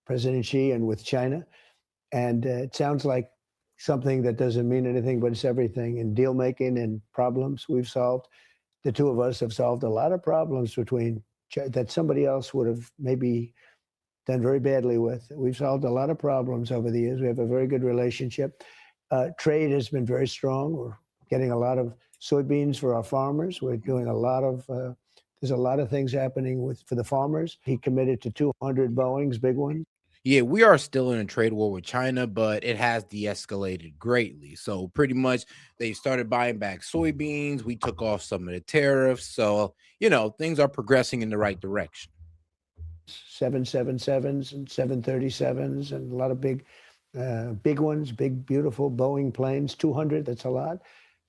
President Xi and with China. And it sounds like something that doesn't mean anything, but it's everything. In deal making and problems we've solved, the two of us have solved a lot of problems that somebody else would have maybe done very badly with. We've solved a lot of problems over the years. We have a very good relationship. Trade has been very strong. We're getting a lot of soybeans for our farmers. We're doing a lot of, there's a lot of things happening for the farmers. He committed to 200 Boeings, big ones. Yeah, we are still in a trade war with China, but it has de-escalated greatly. So pretty much they started buying back soybeans. We took off some of the tariffs. So, things are progressing in the right direction. 777s and 737s and a lot of big ones, big, beautiful Boeing planes, 200, that's a lot,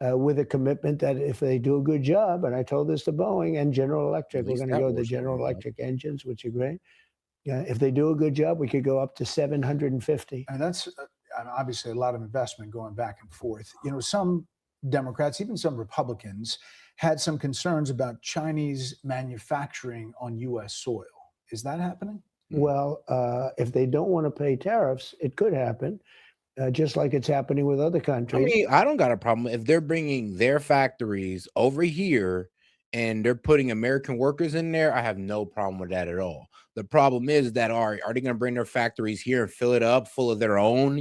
with a commitment that if they do a good job, and I told this to Boeing and General Electric, we're going to go to the General Electric engines, which are great. Yeah, if they do a good job, we could go up to 750. And that's obviously a lot of investment going back and forth. Some Democrats, even some Republicans, had some concerns about Chinese manufacturing on U.S. soil. Is that happening? Well, if they don't want to pay tariffs, it could happen, just like it's happening with other countries. I mean, I don't got a problem if they're bringing their factories over here and they're putting American workers in there. I have no problem with that at all. The problem is that are they going to bring their factories here and fill it up full of their own,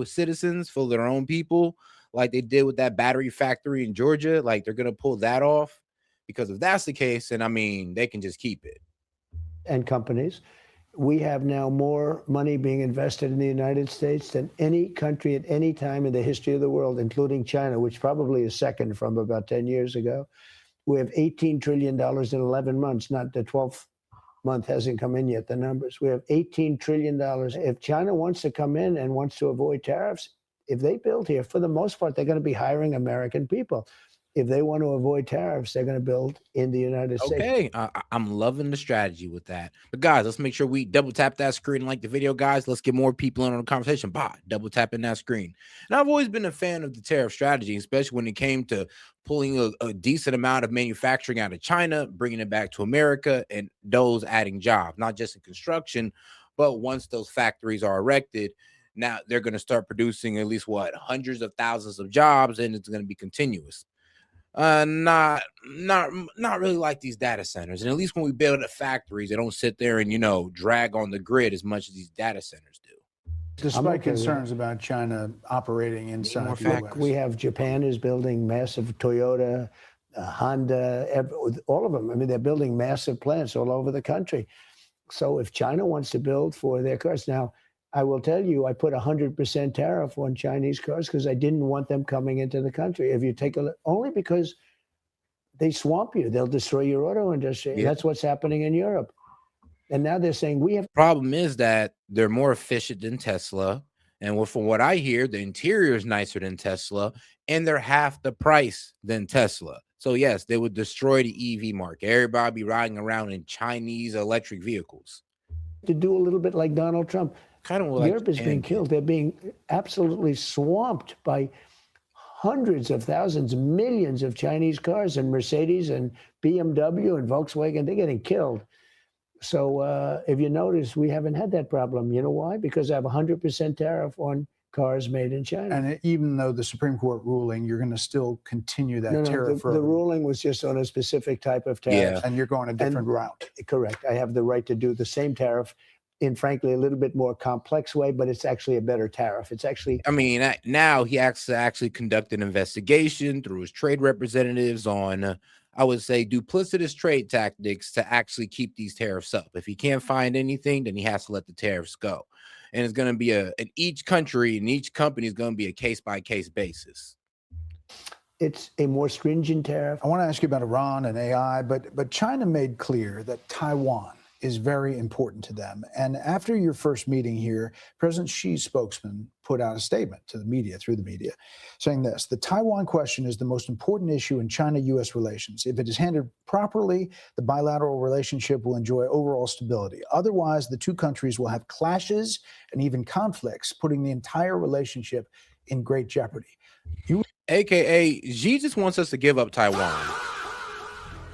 citizens, full of their own people, like they did with that battery factory in Georgia? Like they're going to pull that off? Because if that's the case, then they can just keep it. And companies. We have now more money being invested in the United States than any country at any time in the history of the world, including China, which probably is second from about 10 years ago. We have $18 trillion in 11 months, not the 12th month hasn't come in yet, the numbers. We have $18 trillion. If China wants to come in and wants to avoid tariffs, if they build here, for the most part, they're going to be hiring American people. If they want to avoid tariffs, they're going to build in the United States. Okay, I'm loving the strategy with that. But guys, let's make sure we double tap that screen and like the video, guys. Let's get more people in on the conversation. Double tapping that screen. And I've always been a fan of the tariff strategy, especially when it came to pulling a decent amount of manufacturing out of China, bringing it back to America, and those adding jobs, not just in construction, but once those factories are erected, now they're going to start producing at least hundreds of thousands of jobs, and it's going to be continuous. Not really like these data centers. And at least when we build the factories, they don't sit there and, drag on the grid as much as these data centers do. Despite concerns about China operating inside the U.S. We have Japan is building massive Toyota, Honda, all of them. I mean, they're building massive plants all over the country. So if China wants to build for their cars, now, I will tell you, I put 100% tariff on Chinese cars because I didn't want them coming into the country. If you take a look, only because they swamp you, they'll destroy your auto industry. Yeah. That's what's happening in Europe. And now they're saying we have. Problem is that they're more efficient than Tesla. And from what I hear, the interior is nicer than Tesla, and they're half the price than Tesla. So yes, they would destroy the EV market. Everybody be riding around in Chinese electric vehicles. To do a little bit like Donald Trump. Europe is being killed. They're being absolutely swamped by hundreds of thousands, millions of Chinese cars, and Mercedes and BMW and Volkswagen. They're getting killed. So if you notice, we haven't had that problem. You know why? Because I have 100% tariff on cars made in China. And even though the Supreme Court ruling, you're going to still continue that tariff. The ruling was just on a specific type of tariff. Yeah. And you're going a different route. Correct. I have the right to do the same tariff in, frankly, a little bit more complex way, but it's actually a better tariff. It's actually. I mean, now he actually conducted an investigation through his trade representatives on, I would say, duplicitous trade tactics to actually keep these tariffs up. If he can't find anything, then he has to let the tariffs go. And it's going to be in each country and each company is going to be a case-by-case basis. It's a more stringent tariff. I want to ask you about Iran and AI, but China made clear that Taiwan is very important to them. And after your first meeting here, President Xi's spokesman put out a statement to the media, through the media, saying this: the Taiwan question is the most important issue in China-U.S. relations. If it is handled properly, the bilateral relationship will enjoy overall stability. Otherwise, the two countries will have clashes and even conflicts, putting the entire relationship in great jeopardy. AKA, Xi just wants us to give up Taiwan.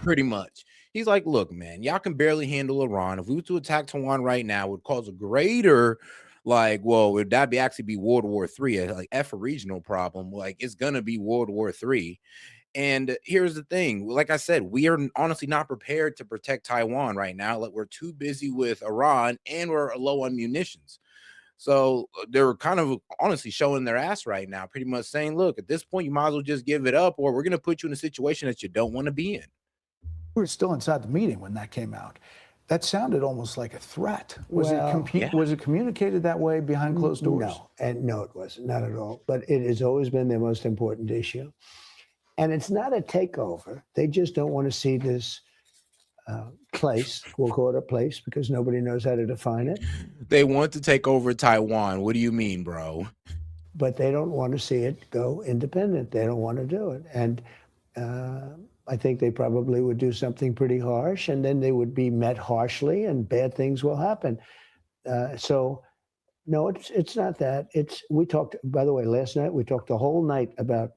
Pretty much. He's like, look, man, y'all can barely handle Iran. If we were to attack Taiwan right now, it would cause a greater, like, well, would that be actually be World War III, like F a regional problem? Like, it's gonna be World War III. And here's the thing, like I said, we are honestly not prepared to protect Taiwan right now. Like, we're too busy with Iran and we're low on munitions. So they're kind of honestly showing their ass right now, pretty much saying, look, at this point, you might as well just give it up, or we're going to put you in a situation that you don't want to be in. We were still inside the meeting when that came out. That sounded almost like a threat. Was Was it communicated that way behind closed doors? No, and no, it wasn't, not at all. But it has always been their most important issue. And it's not a takeover. They just don't want to see this place, we'll call it a place because nobody knows how to define it. They want to take over Taiwan. What do you mean, bro? But they don't want to see it go independent. They don't want to do it. And I think they probably would do something pretty harsh, and then they would be met harshly, and bad things will happen. So, no, it's not that. We talked, by the way, last night, we talked the whole night about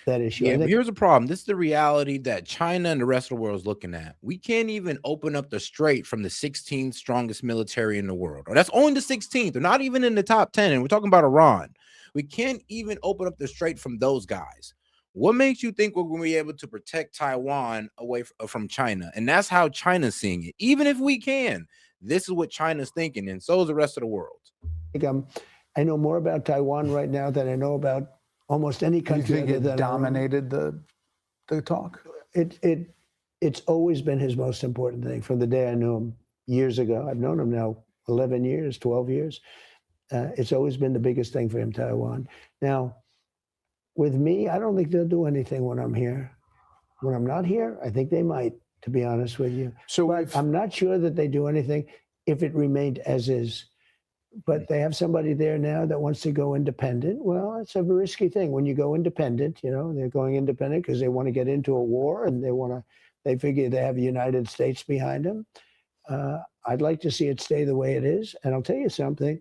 that issue. Yeah, but here's the problem. This is the reality that China and the rest of the world is looking at. We can't even open up the strait from the 16th strongest military in the world. Or that's only the 16th. They're not even in the top 10. And we're talking about Iran. We can't even open up the strait from those guys. What makes you think we're going to be able to protect Taiwan away from China? And that's how China's seeing it. Even if we can, this is what China's thinking, and so is the rest of the world. I know more about Taiwan right now than I know about almost any country. You think it dominated the talk? It's always been his most important thing from the day I knew him years ago. I've known him now 11 years, 12 years. It's always been the biggest thing for him, Taiwan. Now, with me, I don't think they'll do anything when I'm here. When I'm not here, I think they might, to be honest with you. But I'm not sure that they do anything if it remained as is. But they have somebody there now that wants to go independent. Well, it's a risky thing when you go independent. You know, they're going independent because they want to get into a war, and they figure they have the United States behind them. I'd like to see it stay the way it is. And I'll tell you something.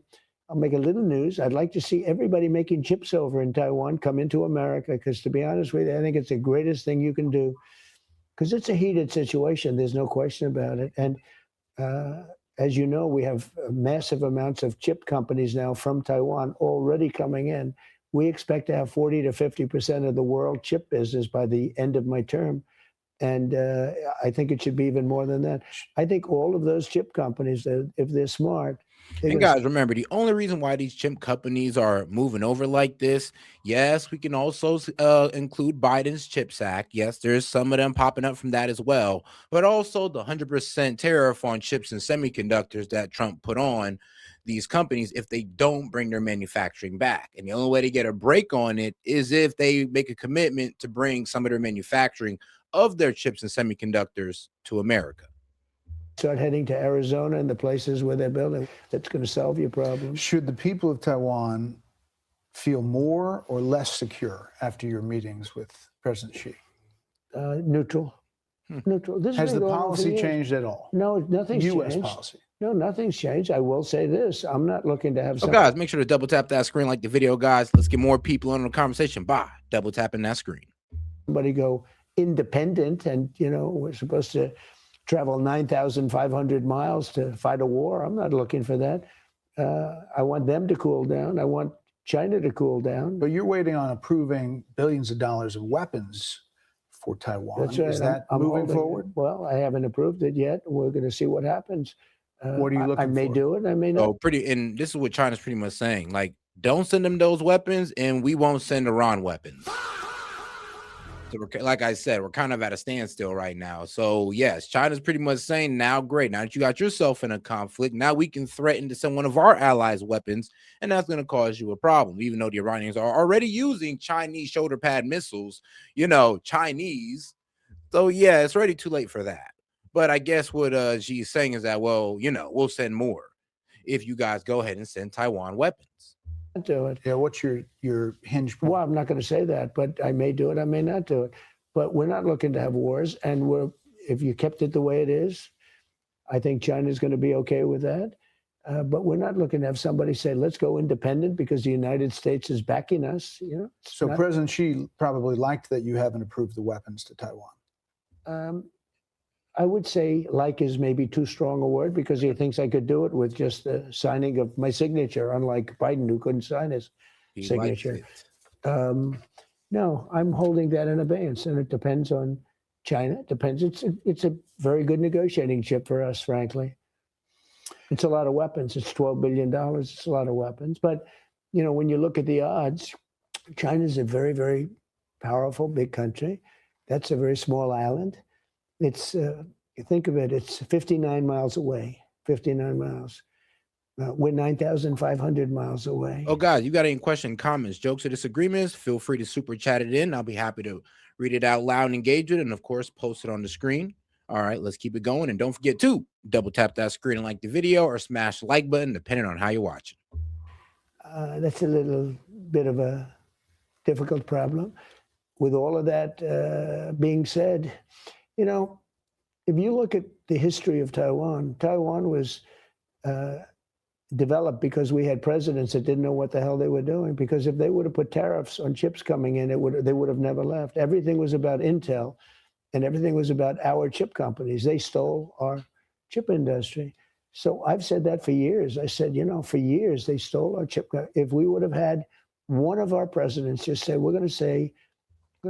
I'll make a little news. I'd like to see everybody making chips over in Taiwan come into America, because to be honest with you, I think it's the greatest thing you can do, because it's a heated situation. There's no question about it. And as you know, we have massive amounts of chip companies now from Taiwan already coming in. We expect to have 40 to 50% of the world chip business by the end of my term. And I think it should be even more than that. I think all of those chip companies, if they're smart. And guys, remember, the only reason why these chip companies are moving over like this, yes, we can also include Biden's CHIPS Act. Yes, there's some of them popping up from that as well. But also the 100% tariff on chips and semiconductors that Trump put on these companies if they don't bring their manufacturing back. And the only way to get a break on it is if they make a commitment to bring some of their manufacturing of their chips and semiconductors to America. Start heading to Arizona and the places where they're building. That's going to solve your problem. Should the people of Taiwan feel more or less secure after your meetings with President Xi? Neutral. Neutral. Has the policy changed at all? No, nothing's changed. U.S. policy? No, nothing's changed. I will say this. I'm not looking to have So guys, make sure to double tap that screen, like the video, guys. Let's get more people on the conversation by double tapping that screen. Somebody go independent, and, you know, we're supposed to travel 9,500 miles to fight a war. I'm not looking for that. I want them to cool down. I want China to cool down. But you're waiting on approving billions of dollars of weapons for Taiwan. That's right. Is that moving forward? Well, I haven't approved it yet. We're going to see what happens. What are you looking for? I may do it. I may not. And this is what China's pretty much saying. Like, don't send them those weapons, and we won't send Iran weapons. So like I said, we're kind of at a standstill right now. So yes, China's pretty much saying, now great, now that you got yourself in a conflict, now we can threaten to send one of our allies weapons, and that's going to cause you a problem, even though the Iranians are already using Chinese shoulder pad missiles, you know, Chinese. So yeah, it's already too late for that. But I guess what Xi's saying is that, well, you know, we'll send more if you guys go ahead and send Taiwan weapons. Do it. Yeah, what's your hinge point? Well, I'm not going to say that, but I may do it. I may not do it. But we're not looking to have wars. And if you kept it the way it is, I think China's going to be okay with that. But we're not looking to have somebody say, let's go independent because the United States is backing us. You know. So President Xi probably liked that you haven't approved the weapons to Taiwan. I would say like is maybe too strong a word because he thinks I could do it with just the signing of my signature, unlike Biden who couldn't sign his He signature. likes it. No, I'm holding that in abeyance, and it depends on China. It depends. It's a very good negotiating chip for us, frankly. It's a lot of weapons. It's $12 billion. It's a lot of weapons. But, you know, when you look at the odds, China's a very, very powerful, big country. That's a very small island. It's, you think of it, it's 59 miles away, 59 miles. We're 9,500 miles away. Oh, guys, you got any question, comments, jokes, or disagreements? Feel free to super chat it in. I'll be happy to read it out loud and engage it, and of course, post it on the screen. All right, let's keep it going. And don't forget to double tap that screen and like the video or smash the like button, depending on how you're watching. That's a little bit of a difficult problem. With all of that being said, you know, if you look at the history of Taiwan, Taiwan was developed because we had presidents that didn't know what the hell they were doing. Because if they would have put tariffs on chips coming in, they would have never left. Everything was about Intel, and everything was about our chip companies. They stole our chip industry. So I've said that for years. I said, you know, for years they stole our chip. If we would have had one of our presidents just say, we're going to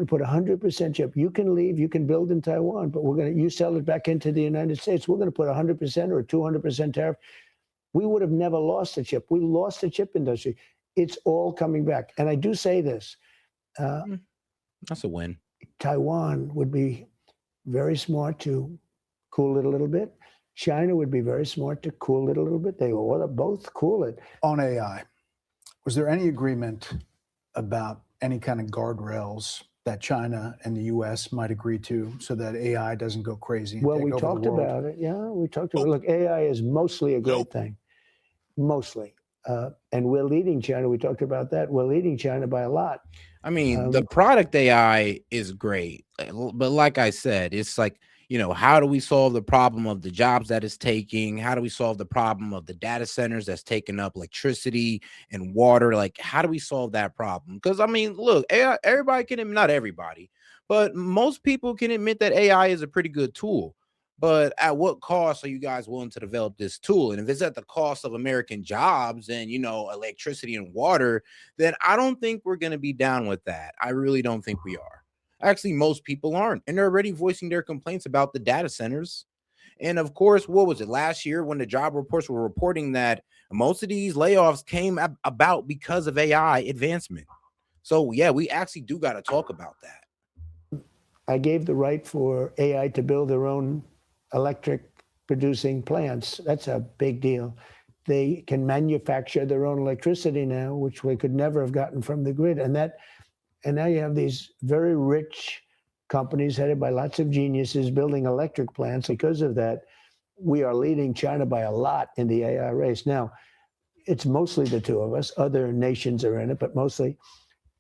put 100% chip. You can leave, you can build in Taiwan, but you sell it back into the United States. We're going to put 100% or 200% tariff. We would have never lost the chip. We lost the chip industry. It's all coming back. And I do say this. That's a win. Taiwan would be very smart to cool it a little bit. China would be very smart to cool it a little bit. They will both cool it. On AI, was there any agreement about any kind of guardrails that China and the U.S. might agree to so that AI doesn't go crazy? Well, we talked about it. Yeah, we talked about it. Look, AI is mostly a great thing. Mostly. And we're leading China. We talked about that. We're leading China by a lot. I mean, the product AI is great. But like I said, it's like, you know, how do we solve the problem of the jobs that it's taking? How do we solve the problem of the data centers that's taking up electricity and water? Like, how do we solve that problem? Because, I mean, look, AI, everybody can, not everybody, but most people can admit that AI is a pretty good tool. But at what cost are you guys willing to develop this tool? And if it's at the cost of American jobs and, you know, electricity and water, then I don't think we're going to be down with that. I really don't think we are. Actually, most people aren't. And they're already voicing their complaints about the data centers. And of course, what was it last year when the job reports were reporting that most of these layoffs came about because of AI advancement? So, yeah, we actually do got to talk about that. I gave the right for AI to build their own electric producing plants. That's a big deal. They can manufacture their own electricity now, which we could never have gotten from the grid. And now you have these very rich companies headed by lots of geniuses building electric plants. Because of that, we are leading China by a lot in the AI race. Now, it's mostly the two of us. Other nations are in it, but mostly.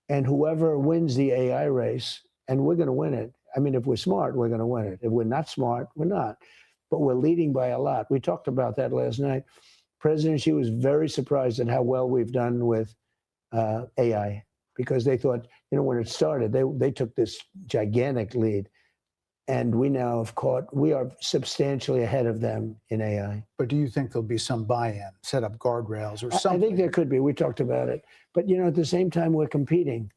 And whoever wins the AI race, and we're going to win it. I mean, if we're smart, we're going to win it. If we're not smart, we're not. But we're leading by a lot. We talked about that last night. President Xi was very surprised at how well we've done with AI, because they thought, you know, when it started, they took this gigantic lead. And we now we are substantially ahead of them in AI. But do you think there'll be some buy-in, set up guardrails or something? I think there could be. We talked about it. But, you know, at the same time, we're competing.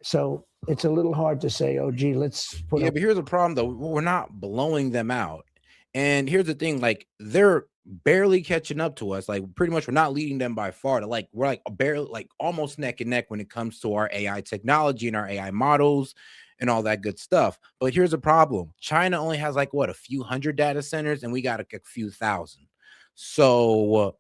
So it's a little hard to say, oh, gee, let's put but here's the problem, though. We're not blowing them out. And here's the thing, like, they're barely catching up to us. Like, pretty much we're not leading them by far. We're like barely, like almost neck and neck when it comes to our AI technology and our AI models and all that good stuff. But here's the problem. China only has like what, a few hundred data centers, and we got a few thousand. So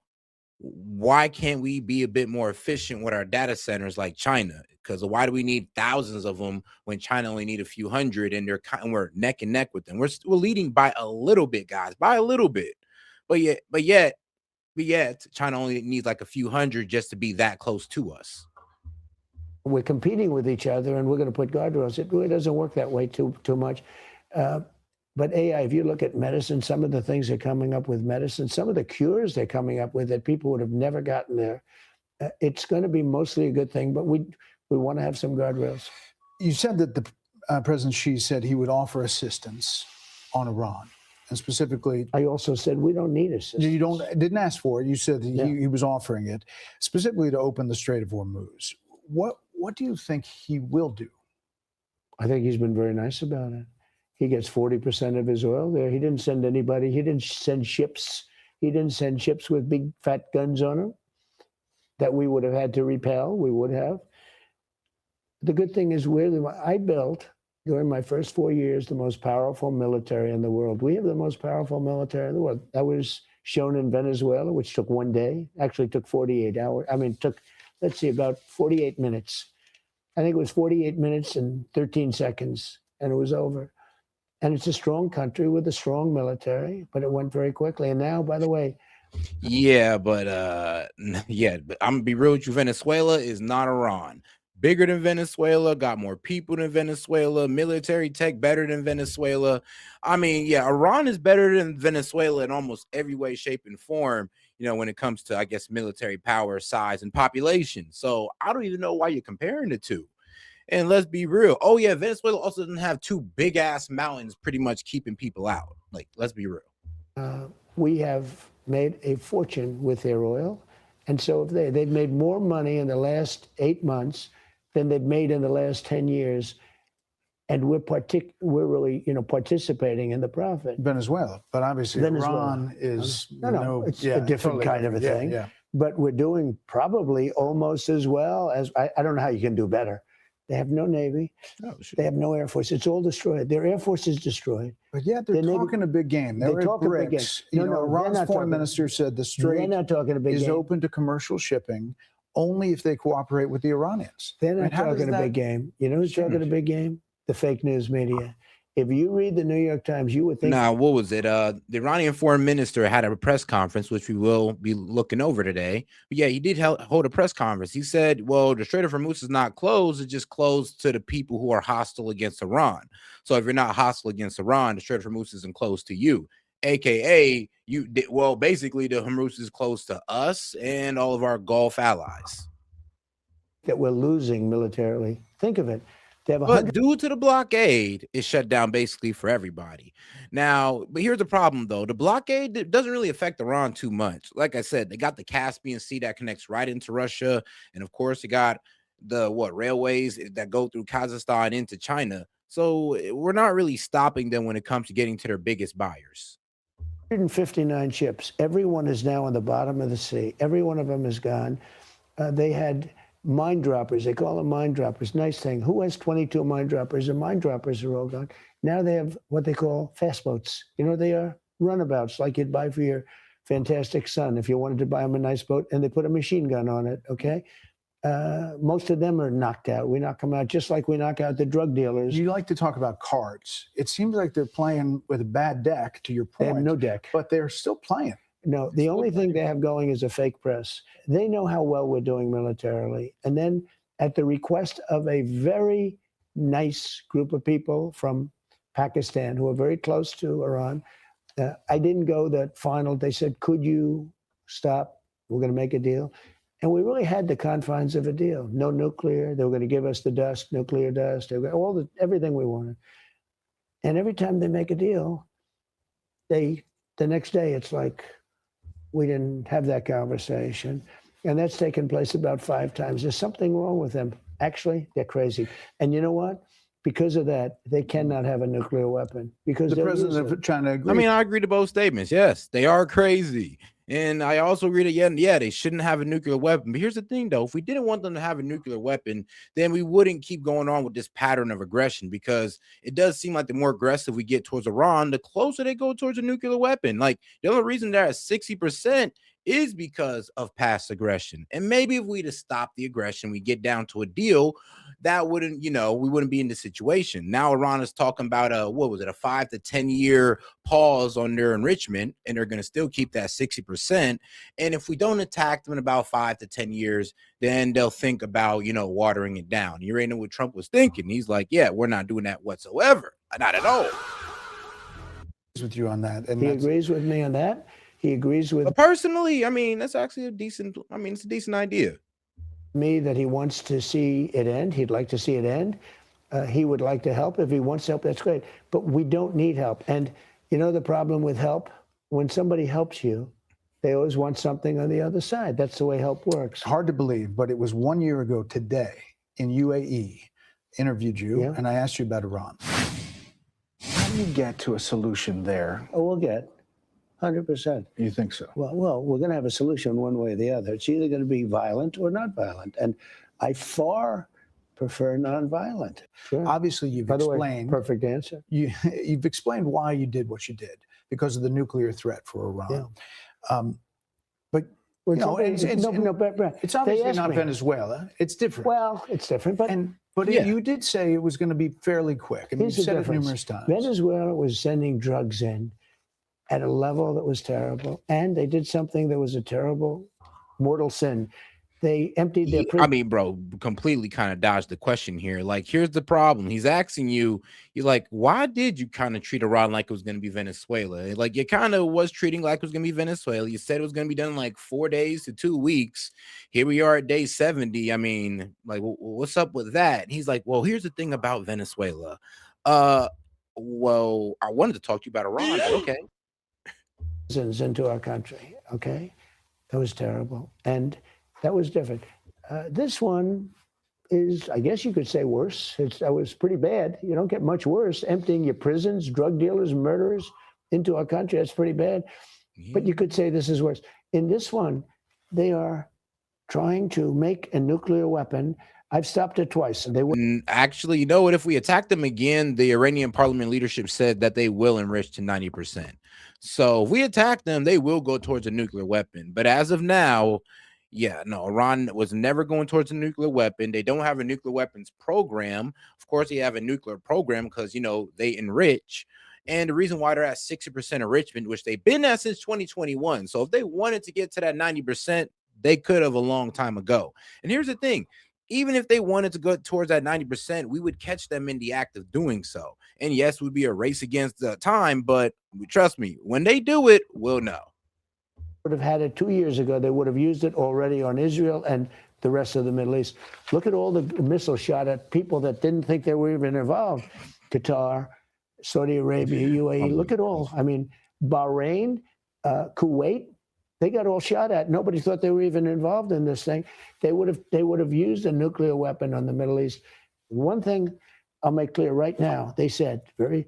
why can't we be a bit more efficient with our data centers like China? Because why do we need thousands of them when China only need a few hundred, and we're neck and neck with them? We're leading by a little bit, guys, by a little bit. But yet, China only needs like a few hundred just to be that close to us. We're competing with each other, and we're going to put guardrails. It really doesn't work that way too much. But AI, if you look at medicine, some of the things they're coming up with medicine, some of the cures they're coming up with that people would have never gotten there, it's going to be mostly a good thing, but we want to have some guardrails. You said that the President Xi said he would offer assistance on Iran. and specifically, I also said we don't need assistance. you didn't ask for it. You said Yeah. he was offering it specifically to open the Strait of Hormuz. What do you think he will do? I think he's been very nice about it. He gets 40% of his oil there. He didn't send anybody. He didn't send ships. He didn't send ships with big fat guns on them that we would have had to repel. We would have. The good thing is I built, during my first 4 years, the most powerful military in the world. We have the most powerful military in the world. That was shown in Venezuela, which took 1 day. Actually took 48 hours. I mean, took, let's see, about 48 minutes. I think it was 48 minutes and 13 seconds, and it was over. And it's a strong country with a strong military, but it went very quickly. And now, by the way, yeah, but I'm gonna be real with you. Venezuela is not Iran. Bigger than Venezuela, got more people than Venezuela, military tech better than Venezuela. I mean, yeah, Iran is better than Venezuela in almost every way, shape, and form, when it comes to, I guess, military power, size, and population. So I don't even know why you're comparing the two. And let's be real. Oh, yeah, Venezuela also doesn't have two big-ass mountains pretty much keeping people out. Like, let's be real. We have made a fortune with their oil. And so if they've made more money in the last 8 months than they've made in the last 10 years. And we're really, participating in the profit. Venezuela, but obviously Iran is it's a different kind of a thing. Yeah. But we're doing probably almost as well as I don't know how you can do better. They have no Navy. Oh, sure. They have no Air Force. It's all destroyed. Their Air Force is destroyed. But yet they're talking a big game. They're talking a big game. Iran's foreign minister said the Strait is open to commercial shipping only if they cooperate with the Iranians. They're not talking a big game. You know who's talking a big game? The fake news media. If you read the New York Times, you would think. Now, what was it? The Iranian foreign minister had a press conference, which we will be looking over today. But yeah, he did hold a press conference. He said, well, the Strait of Hormuz is not closed. It's just closed to the people who are hostile against Iran. So if you're not hostile against Iran, the Strait of Hormuz isn't closed to you. AKA, basically, the Hormuz is close to us and all of our Gulf allies. That we're losing militarily. Think of it. But due to the blockade, it's shut down basically for everybody. Now, but here's the problem, though. The blockade doesn't really affect Iran too much. Like I said, they got the Caspian Sea that connects right into Russia. And of course, they got the railways that go through Kazakhstan into China. So we're not really stopping them when it comes to getting to their biggest buyers. 159 ships. Everyone is now on the bottom of the sea. Every one of them is gone. They had mine droppers. They call them mine droppers. Nice thing. Who has 22 mine droppers? The mine droppers are all gone. Now they have what they call fast boats. You know what they are? Runabouts, like you'd buy for your fantastic son if you wanted to buy him a nice boat, and they put a machine gun on it, okay? Most of them are knocked out. We knock them out just like we knock out the drug dealers. You like to talk about cards. It seems like they're playing with a bad deck, to your point. They have no deck. But they're still playing. No, the only thing they have going is a fake press. They know how well we're doing militarily. And then at the request of a very nice group of people from Pakistan who are very close to Iran, I didn't go that final. They said, could you stop? We're going to make a deal. And we really had the confines of a deal. No nuclear. They were going to give us the dust, nuclear dust. They were everything we wanted. And every time they make a deal, the next day it's like, we didn't have that conversation. And that's taken place about 5 times. There's something wrong with them. Actually, they're crazy. And you know what? Because of that, they cannot have a nuclear weapon. Because the president of China agreed. I mean, I agree to both statements. Yes, they are crazy. And I also agree that, they shouldn't have a nuclear weapon. But here's the thing, though. If we didn't want them to have a nuclear weapon, then we wouldn't keep going on with this pattern of aggression, because it does seem like the more aggressive we get towards Iran, the closer they go towards a nuclear weapon. Like, the only reason they're at 60% is because of past aggression. And maybe if we just stop the aggression, we get down to a deal, that wouldn't, we wouldn't be in this situation. Now Iran is talking about a 5 to 10 year pause on their enrichment, and they're going to still keep that 60%. And if we don't attack them in about 5 to 10 years, then they'll think about, watering it down. You already know what Trump was thinking. He's like, yeah, we're not doing that whatsoever. Not at all. With you on that. And he agrees with me on that. He agrees with. But personally, I mean, that's actually it's a decent idea. Me that he wants to see it end. He'd like to see it end. He would like to help. If he wants help, that's great. But we don't need help. And You know the problem with help? When somebody helps you, they always want something on the other side. That's the way help works. Hard to believe, but it was 1 year ago today in UAE, interviewed you, Yeah. and I asked you about Iran. How do you get to a solution there? Oh, we'll get 100%. You think so? Well, we're going to have a solution one way or the other. It's either going to be violent or not violent. And I far prefer nonviolent. Sure. Obviously, you've By the way, explained. perfect answer. You've explained why you did what you did because of the nuclear threat for Iran. Yeah. But Well, you know, it's obviously not Venezuela. It's different. Well, it's different, but you did say it was going to be fairly quick. I mean, you said it numerous times. Venezuela was sending drugs in at a level that was terrible, and they did something that was a terrible, mortal sin. They emptied their I mean, bro, completely kind of dodged the question here. Like, here's the problem. He's asking you, you're like, why did you kind of treat Iran like it was going to be Venezuela? Like, you kind of was treating like it was going to be Venezuela. You said it was going to be done in like 4 days to 2 weeks. Here we are at day 70. I mean, like, what's up with that? And he's like, well, here's the thing about Venezuela. Well, I wanted to talk to you about Iran, but okay. Into our country, okay? That was terrible. And that was different. This one is, I guess you could say, worse. That was pretty bad. You don't get much worse. Emptying your prisons, drug dealers, murderers into our country, that's pretty bad. Yeah. But you could say this is worse. In this one, they are trying to make a nuclear weapon. I've stopped it twice. And they will. Actually, you know what? If we attack them again, the Iranian parliament leadership said that they will enrich to 90%. So if we attack them, they will go towards a nuclear weapon. But as of now, yeah, no, Iran was never going towards a nuclear weapon. They don't have a nuclear weapons program. Of course, they have a nuclear program because, you know, they enrich. And the reason why they're at 60% enrichment, which they've been at since 2021. So if they wanted to get to that 90%, they could have a long time ago. And here's the thing. Even if they wanted to go towards that 90%, we would catch them in the act of doing so. And yes, it would be a race against the time, but trust me, when they do it, we'll know. Would have had it 2 years ago. They would have used it already on Israel and the rest of the Middle East. Look at all the missiles shot at people that didn't think they were even involved. Qatar, Saudi Arabia, UAE. Look at all. I mean, Bahrain, Kuwait. They got all shot at. Nobody thought they were even involved in this thing. They would have used a nuclear weapon on the Middle East. One thing I'll make clear right now, they said very.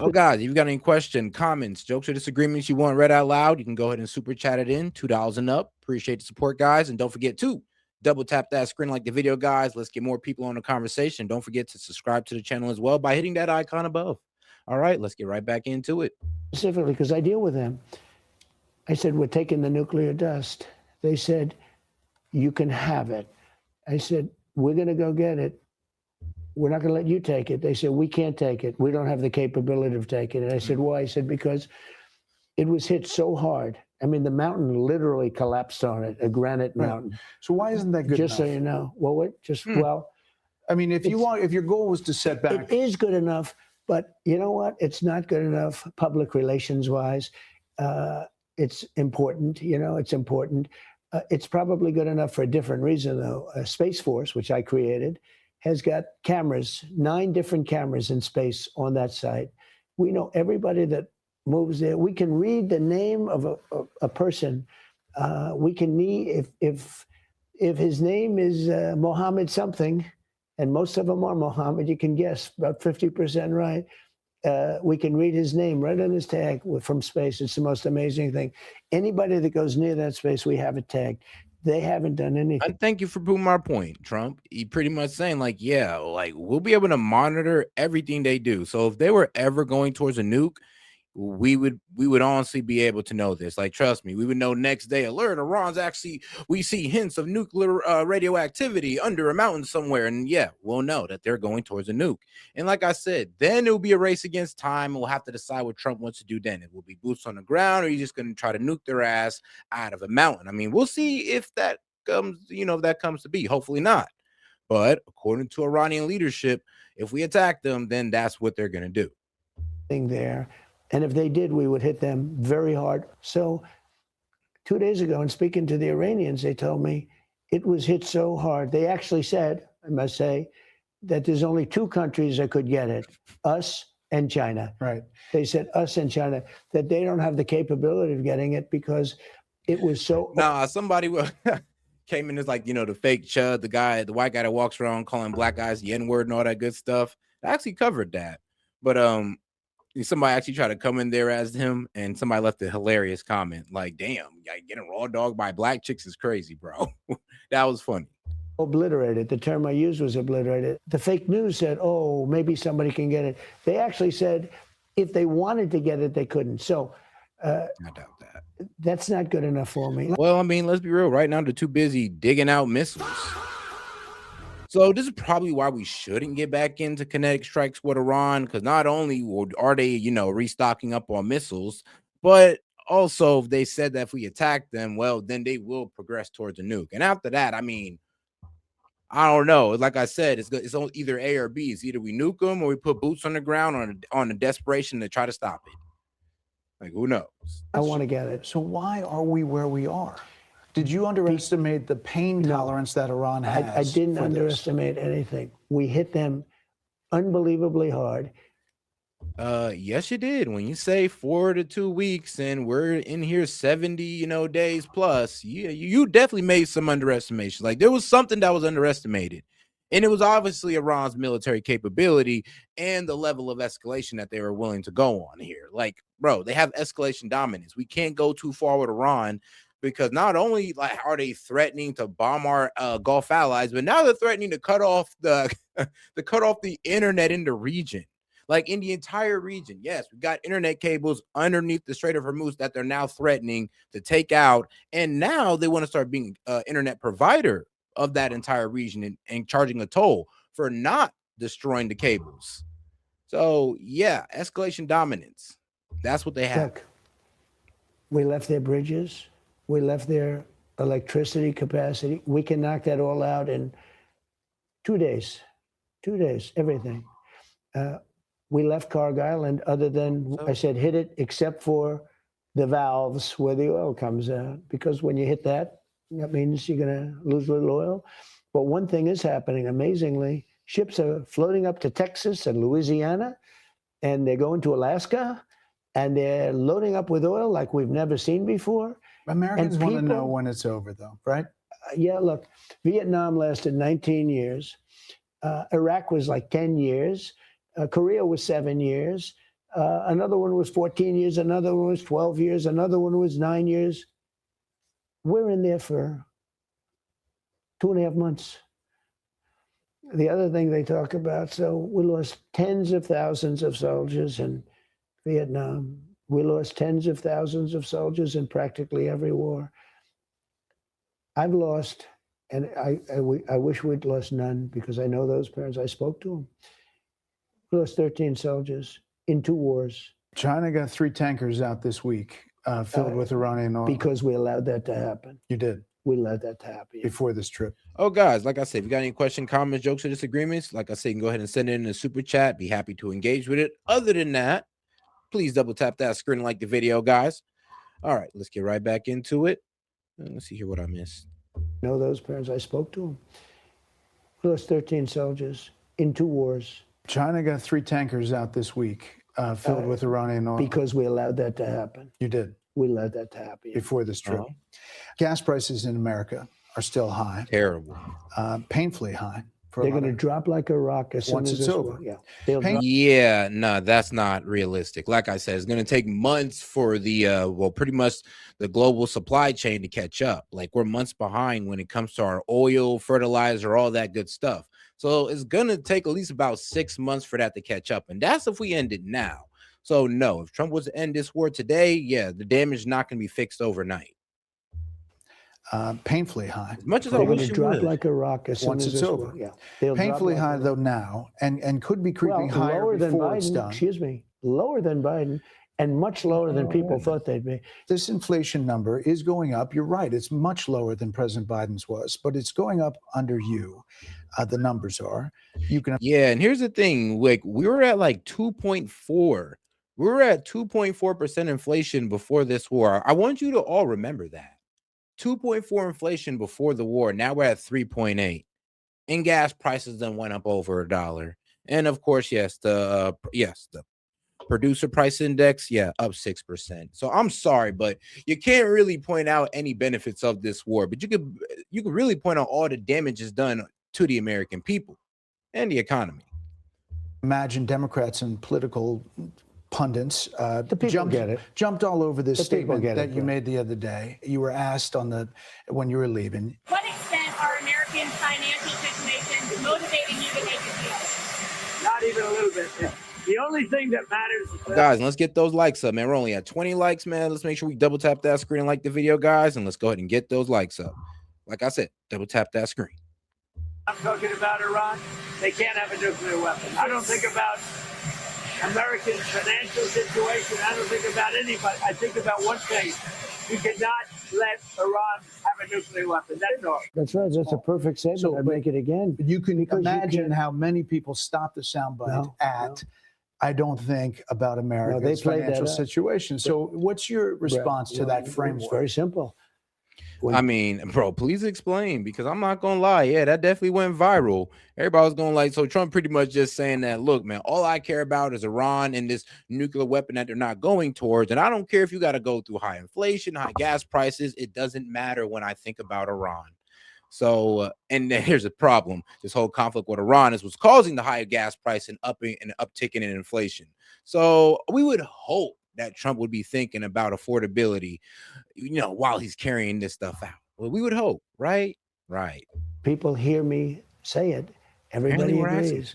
Oh, guys, if you've got any questions, comments, jokes, or disagreements you want read out loud, you can go ahead and super chat it in, $2 and up. Appreciate the support, guys. And don't forget to double tap that screen like the video, guys. Let's get more people on the conversation. Don't forget to subscribe to the channel as well by hitting that icon above. All right, let's get right back into it. Specifically, because I deal with them. I said, we're taking the nuclear dust. They said, you can have it. I said, we're going to go get it. We're not going to let you take it. They said, we can't take it. We don't have the capability of taking it. I said, why? I said, because it was hit so hard. I mean, the mountain literally collapsed on it, a granite mountain. So why isn't that good Just enough? so you know. Well, what? Well. I mean, if your goal was to set back. It is good enough, but you know what? It's not good enough public relations wise. It's important, you know, it's important. It's probably good enough for a different reason, though. Space Force, which I created, has got cameras, 9 different cameras in space on that site. We know everybody that moves there. We can read the name of a person. We can need, if his name is Mohammed something, and most of them are Mohammed, you can guess about 50% right. We can read his name right on his tag from space. It's the most amazing thing. Anybody that goes near that space, we have it tagged. They haven't done anything. And thank you for proving my point, Trump. He pretty much saying like, yeah, like we'll be able to monitor everything they do. So if they were ever going towards a nuke, we would honestly be able to know this. Like, trust me, we would know next day. Alert, Iran's actually, we see hints of nuclear radioactivity under a mountain somewhere. And yeah, we'll know that they're going towards a nuke. And like I said, then it will be a race against time. And we'll have to decide what Trump wants to do then. It will be boots on the ground, or he's just going to try to nuke their ass out of a mountain. I mean, we'll see if that comes, you know, if that comes to be. Hopefully not. But according to Iranian leadership, if we attack them, then that's what they're going to do. There. And if they did, we would hit them very hard. So 2 days ago, in speaking to the Iranians, they told me it was hit so hard. They actually said, I must say, that there's only 2 countries that could get it, us and China. Right. They said us and China, that they don't have the capability of getting it because it was so. Nah, somebody came in as like, the fake Chud, the white guy that walks around calling black guys the N-word and all that good stuff. I actually covered that. But somebody actually tried to come in there as him, and somebody left a hilarious comment like, damn, getting raw dog by black chicks is crazy, bro. That was funny. Obliterated. The term I used was obliterated. The fake news said, oh, maybe somebody can get it. They actually said if they wanted to get it, they couldn't. So I doubt that. That's not good enough for me. Well, I mean, let's be real. Right now, they're too busy digging out missiles. So this is probably why we shouldn't get back into kinetic strikes with Iran, because not only are they, restocking up on missiles, but also they said that if we attack them, well, then they will progress towards a nuke. And after that, I mean, I don't know. Like I said, it's either A or B. It's either we nuke them or we put boots on the ground on a desperation to try to stop it. Like, who knows? I want to get it. So why are we where we are? Did you underestimate the pain tolerance that Iran has? I didn't underestimate anything. We hit them unbelievably hard. Yes, you did. When you say 4 to 2 weeks and we're in here 70, days plus, you definitely made some underestimations. Like, there was something that was underestimated. And it was obviously Iran's military capability and the level of escalation that they were willing to go on here. Like, bro, they have escalation dominance. We can't go too far with Iran, because not only are they threatening to bomb our Gulf allies, but now they're threatening to cut off the internet in the region. Like, in the entire region. Yes, we've got internet cables underneath the Strait of Hormuz that they're now threatening to take out. And now they want to start being internet provider of that entire region and charging a toll for not destroying the cables. So, yeah, escalation dominance. That's what they have. Look, we left their bridges. We left their electricity capacity. We can knock that all out in 2 days. 2 days, everything. We left Cargill, and other than, I said, hit it, except for the valves where the oil comes out. Because when you hit that, that means you're going to lose a little oil. But one thing is happening, amazingly. Ships are floating up to Texas and Louisiana, and they're going to Alaska, and they're loading up with oil like we've never seen before. Americans want to know when it's over, though, right? Yeah, look, Vietnam lasted 19 years. Iraq was like 10 years. Korea was 7 years. Another one was 14 years. Another one was 12 years. Another one was 9 years. We're in there for 2.5 months. The other thing they talk about, so we lost tens of thousands of soldiers in Vietnam. We lost tens of thousands of soldiers in practically every war. I've lost, and I wish we'd lost none, because I know those parents. I spoke to them. We lost 13 soldiers in 2 wars. China got 3 tankers out this week filled with Iranian oil. Because we allowed that to happen. You did. We allowed that to happen. Before this trip. Oh, guys, like I said, if you got any questions, comments, jokes, or disagreements, like I said, you can go ahead and send it in a super chat. Be happy to engage with it. Other than that, please double tap that screen and like the video, guys. All right, let's get right back into it. Let's see here what I missed. Know those parents. I spoke to them. We lost 13 soldiers in 2 wars. China got 3 tankers out this week filled with Iranian oil. Because we allowed that to happen. You did. We allowed that to happen. Before this trip. Gas prices in America are still high. Terrible. Painfully high. They're going to drop like a rock as soon as it's over. Yeah, no, that's not realistic. Like I said, it's going to take months for the pretty much the global supply chain to catch up. Like, we're months behind when it comes to our oil, fertilizer, all that good stuff. So it's going to take at least about 6 months for that to catch up. And that's if we end it now. So no, if Trump was to end this war today, yeah, the damage is not going to be fixed overnight. Painfully high. As much as I wish it drop would. like a rock as soon Once as it's over. Yeah, painfully high though now, and could be creeping higher lower than before it's Biden. done. Excuse me, lower than Biden, and much lower than people thought they'd be. This inflation number is going up. You're right. It's much lower than President Biden's was, but it's going up under you. The numbers are. You can. Yeah, and here's the thing. Like, we were at like 2.4. We were at 2.4% inflation before this war. I want you to all remember that. 2.4 inflation before the war. Now we're at 3.8. And gas prices then went up over $1. And of course, yes, the Producer price index, yeah, up 6%. So I'm sorry, but you can't really point out any benefits of this war, but you could really point out all the damage is done to the American people and the economy. Imagine Democrats and political pundits The people get it. jumped all over this The people statement get that it, you bro. made the other day. You were asked when you were leaving. What extent are American financial situations motivating you to make a deal? Not even a little bit. The only thing that matters is that Guys, let's get those likes up, man. We're only at 20 likes, man. Let's make sure we double tap that screen and like the video, guys, and let's go ahead and get those likes up. Like I said, double tap that screen. I'm talking about Iran. They can't have a nuclear weapon. I don't think about American financial situation. I don't think about anybody. I think about one thing. You cannot let Iran have a nuclear weapon. That's all. That's right. That's a perfect statement. So, I'd but make it again. You can Because you imagine can't- how many people stop the soundbite No, at, I don't think about America's played that financial up. situation. So what's your response to that It's framework? very simple. I mean, bro, please explain, because I'm not gonna lie. Yeah, that definitely went viral. Everybody was going like, so Trump pretty much just saying that, look, man, all I care about is Iran and this nuclear weapon that they're not going towards. And I don't care if you got to go through high inflation, high gas prices. It doesn't matter when I think about Iran. So, and then here's a problem. This whole conflict with Iran is what's causing the higher gas price and upticking in inflation. So we would hope that Trump would be thinking about affordability, while he's carrying this stuff out. Well, we would hope, right? Right. People hear me say it. Everybody we're asking agrees.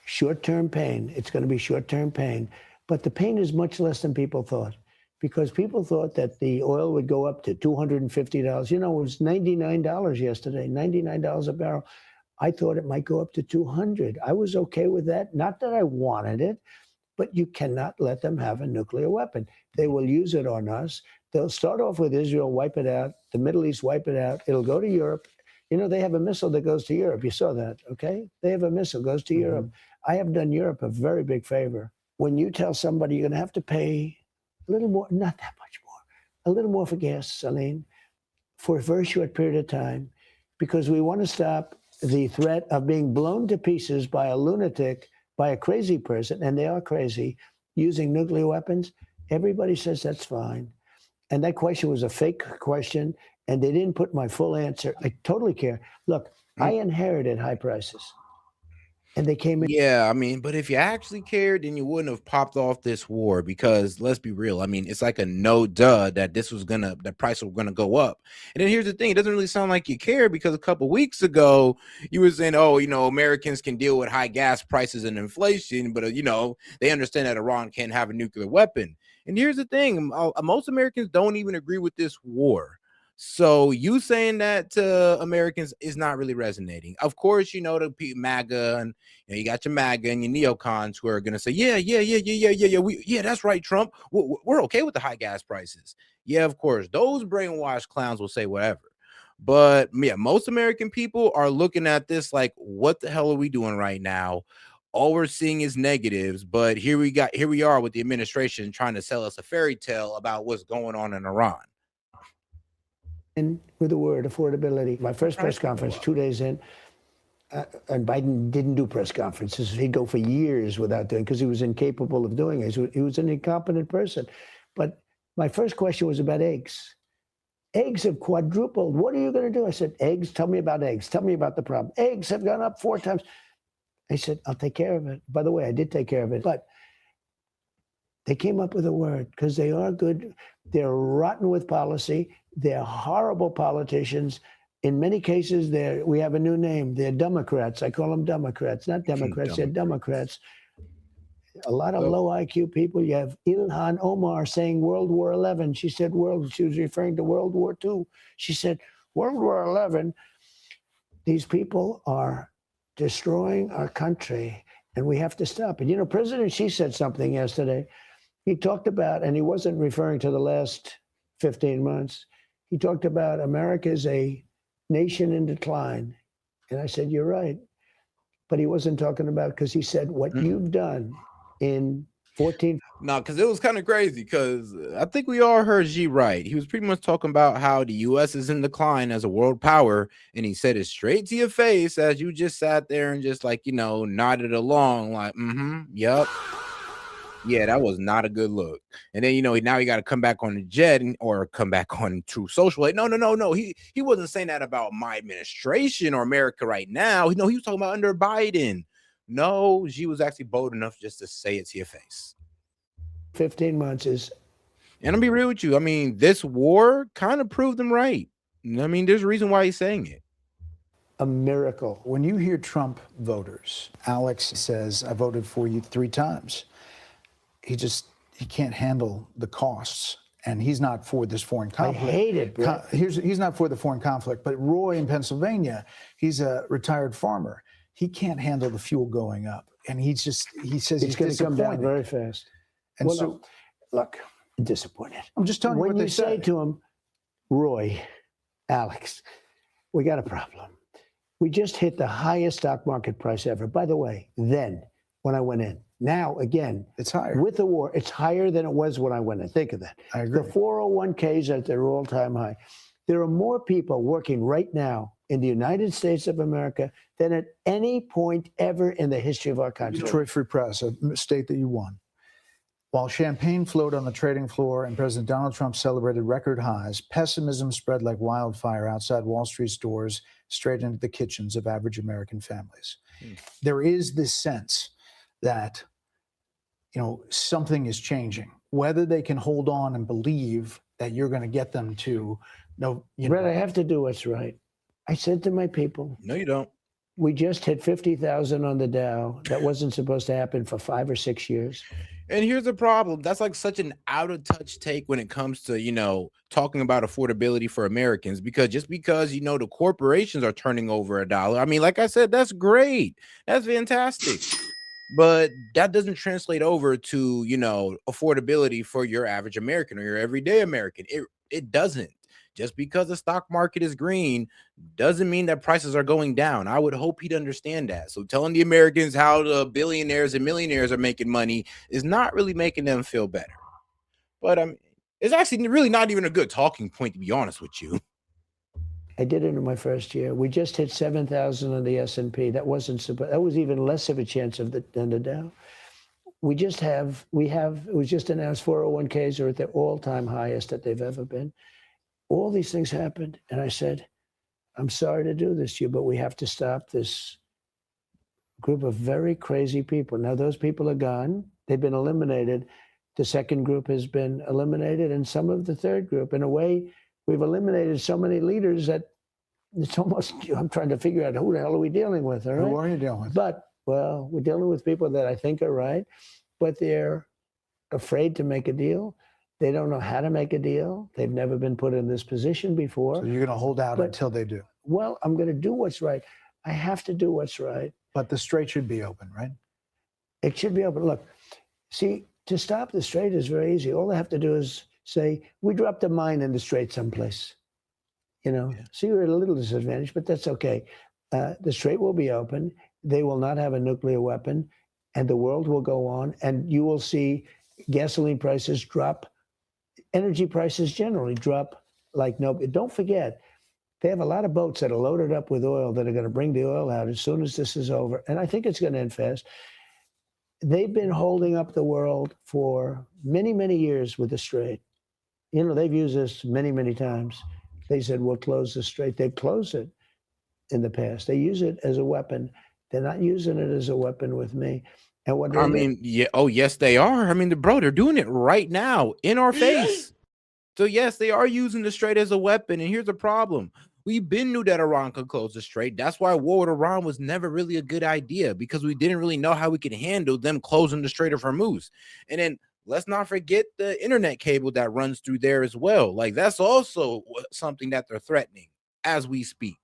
Short-term pain. It's going to be short-term pain. But the pain is much less than people thought, because people thought that the oil would go up to $250. It was $99 yesterday, $99 a barrel. I thought it might go up to $200. I was okay with that. Not that I wanted it, but you cannot let them have a nuclear weapon. They will use it on us. They'll start off with Israel, wipe it out. The Middle East, wipe it out. It'll go to Europe. They have a missile that goes to Europe. You saw that, okay? They have a missile goes to Europe. I have done Europe a very big favor. When you tell somebody you're going to have to pay a little more, not that much more, a little more for gasoline for a very short period of time, because we want to stop the threat of being blown to pieces by a lunatic, by a crazy person, and they are crazy, using nuclear weapons. Everybody says that's fine. And that question was a fake question, and they didn't put my full answer. I totally care. Look, I inherited high prices, and they came in. Yeah, I mean, but if you actually cared, then you wouldn't have popped off this war, because let's be real. I mean, it's like a no duh that the price was gonna go up. And then here's the thing: it doesn't really sound like you care, because a couple weeks ago you were saying, oh, Americans can deal with high gas prices and inflation, but they understand that Iran can't have a nuclear weapon. And here's the thing: most Americans don't even agree with this war. So you saying that to Americans is not really resonating. Of course, the MAGA, and you got your MAGA and your neocons who are going to say, yeah, that's right, Trump. We're okay with the high gas prices. Yeah, of course, those brainwashed clowns will say whatever. But yeah, most American people are looking at this like, what the hell are we doing right now? All we're seeing is negatives, but here we are with the administration trying to sell us a fairy tale about what's going on in Iran. In with the word affordability. My first press conference, 2 days in, and Biden didn't do press conferences. He'd go for years without doing, because he was incapable of doing it. He was an incompetent person. But my first question was about eggs. Eggs have quadrupled. What are you going to do? I said, eggs? Tell me about eggs. Tell me about the problem. Eggs have gone up 4 times. I said, I'll take care of it. By the way, I did take care of it. But they came up with a word, because they are good. They're rotten with policy. They're horrible politicians. In many cases, we have a new name. They're Democrats. I call them Democrats, not Democrats. They're Democrats. A lot of low IQ people. You have Ilhan Omar saying World War XI. She said she was referring to World War II. She said World War XI. These people are destroying our country, and we have to stop it. President Xi said something yesterday. He talked about, and he wasn't referring to the last 15 months. He talked about America is a nation in decline. And I said, you're right. But he wasn't talking about, because he said what you've done in 14. No, because it was kind of crazy, because I think we all heard Xi right. He was pretty much talking about how the U.S. is in decline as a world power. And he said it straight to your face as you just sat there and just nodded along like, yep. Yeah, that was not a good look. And then now he got to come back on the jet or come back on True Social. Like, no. He wasn't saying that about my administration or America right now. He was talking about under Biden. No, she was actually bold enough just to say it to your face. 15 months is. And I'll be real with you. I mean, this war kind of proved him right. I mean, there's a reason why he's saying it. A miracle. When you hear Trump voters, Alex says, I voted for you 3 times. He can't handle the costs. And he's not for this foreign conflict. I hate it, Brett. He's not for the foreign conflict. But Roy in Pennsylvania, he's a retired farmer. He can't handle the fuel going up. And he says he's going to come down very fast. And so, look, I'm disappointed. I'm just telling you what they say. When you say to him, Roy, Alex, we got a problem. We just hit the highest stock market price ever. By the way, then when I went in, now again, it's higher. With the war, it's higher than it was when I went in. Think of that. I agree. The 401ks at their all-time high. There are more people working right now in the United States of America than at any point ever in the history of our country. Detroit Free Press, a state that you won. While champagne flowed on the trading floor and President Donald Trump celebrated record highs, pessimism spread like wildfire outside Wall Street's doors, straight into the kitchens of average American families. There is this sense that, something is changing. Whether they can hold on and believe that you're going to get them to Brett, I have to do what's right. I said to my people, no, you don't. We just hit 50,000 on the Dow. That wasn't supposed to happen for 5 or 6 years. And here's the problem. That's like such an out of touch take when it comes to, talking about affordability for Americans, because just because, the corporations are turning over $1. I mean, like I said, that's great. That's fantastic. But that doesn't translate over to, affordability for your average American or your everyday American. It doesn't. Just because the stock market is green doesn't mean that prices are going down. I would hope he'd understand that. So telling the Americans how the billionaires and millionaires are making money is not really making them feel better. But it's actually really not even a good talking point, to be honest with you. I did it in my first year. We just hit 7,000 on the S&P. That was even less of a chance than the Dow. It was just announced 401ks are at their all-time highest that they've ever been. All these things happened, and I said, I'm sorry to do this to you, but we have to stop this group of very crazy people. Now, those people are gone. They've been eliminated. The second group has been eliminated, and some of the third group. In a way, we've eliminated so many leaders that it's almost, I'm trying to figure out who the hell are we dealing with, all right? Who are you dealing with? But, we're dealing with people that I think are right, but they're afraid to make a deal. They don't know how to make a deal. They've never been put in this position before. So you're going to hold out until they do? Well, I'm going to do what's right. I have to do what's right. But the strait should be open, right? It should be open. Look, see, to stop the strait is very easy. All they have to do is say, we dropped a mine in the strait someplace. So you're at a little disadvantage, but that's okay. The strait will be open. They will not have a nuclear weapon, and the world will go on, and you will see gasoline prices drop. Energy prices generally drop like no. Don't forget, they have a lot of boats that are loaded up with oil that are going to bring the oil out as soon as this is over. And I think it's going to end fast. They've been holding up the world for many, many years with the strait. They've used this many, many times. They said, we'll close the strait. They've closed it in the past. They use it as a weapon. They're not using it as a weapon with me. And what yeah. Oh, yes, they are. I mean, they're doing it right now in our face. So, yes, they are using the strait as a weapon. And here's the problem. We knew that Iran could close the strait. That's why war with Iran was never really a good idea, because we didn't really know how we could handle them closing the Strait of Hormuz. And then let's not forget the internet cable that runs through there as well. Like, that's also something that they're threatening as we speak.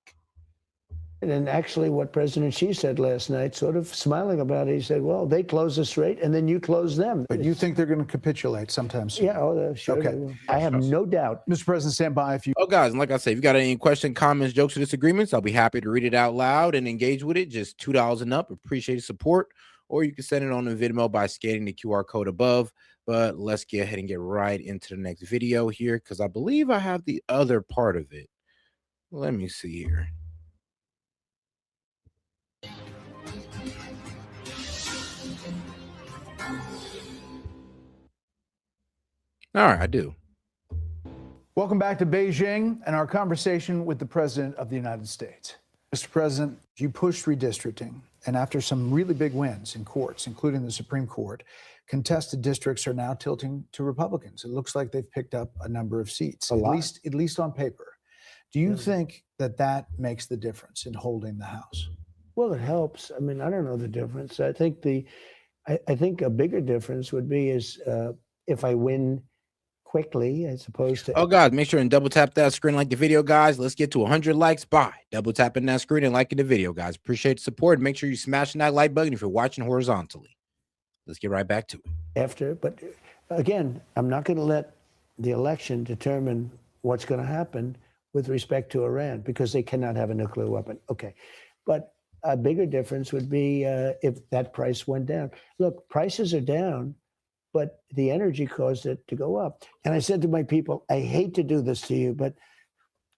And actually what President Xi said last night, sort of smiling about it, he said, well, they close the strait and then you close them. But you think they're going to capitulate sometime soon? Yeah, sure. Okay. I have no doubt. Mr. President, stand by if you... Oh, guys, and like I said, if you got any questions, comments, jokes, or disagreements, I'll be happy to read it out loud and engage with it. Just $2 and up. Appreciate your support. Or you can send it on the Venmo by scanning the QR code above. But let's get ahead and get right into the next video here, because I believe I have the other part of it. Let me see here. All right, I do. Welcome back to Beijing and our conversation with the President of the United States. Mr. President, you pushed redistricting, and after some really big wins in courts, including the Supreme Court, contested districts are now tilting to Republicans. It looks like they've picked up a number of seats, at least on paper. Do you think that makes the difference in holding the House? Well, it helps. I mean, I don't know the difference. I think I think a bigger difference would be if I win quickly as opposed to. Oh, guys, make sure and double tap that screen, like the video, guys. Let's get to 100 likes by double tapping that screen and liking the video, guys. Appreciate the support. Make sure you smashing that like button if you're watching horizontally. Let's get right back to it. But again, I'm not going to let the election determine what's going to happen with respect to Iran, because they cannot have a nuclear weapon. Okay. But a bigger difference would be if that price went down. Look, prices are down, but the energy caused it to go up. And I said to my people, I hate to do this to you, but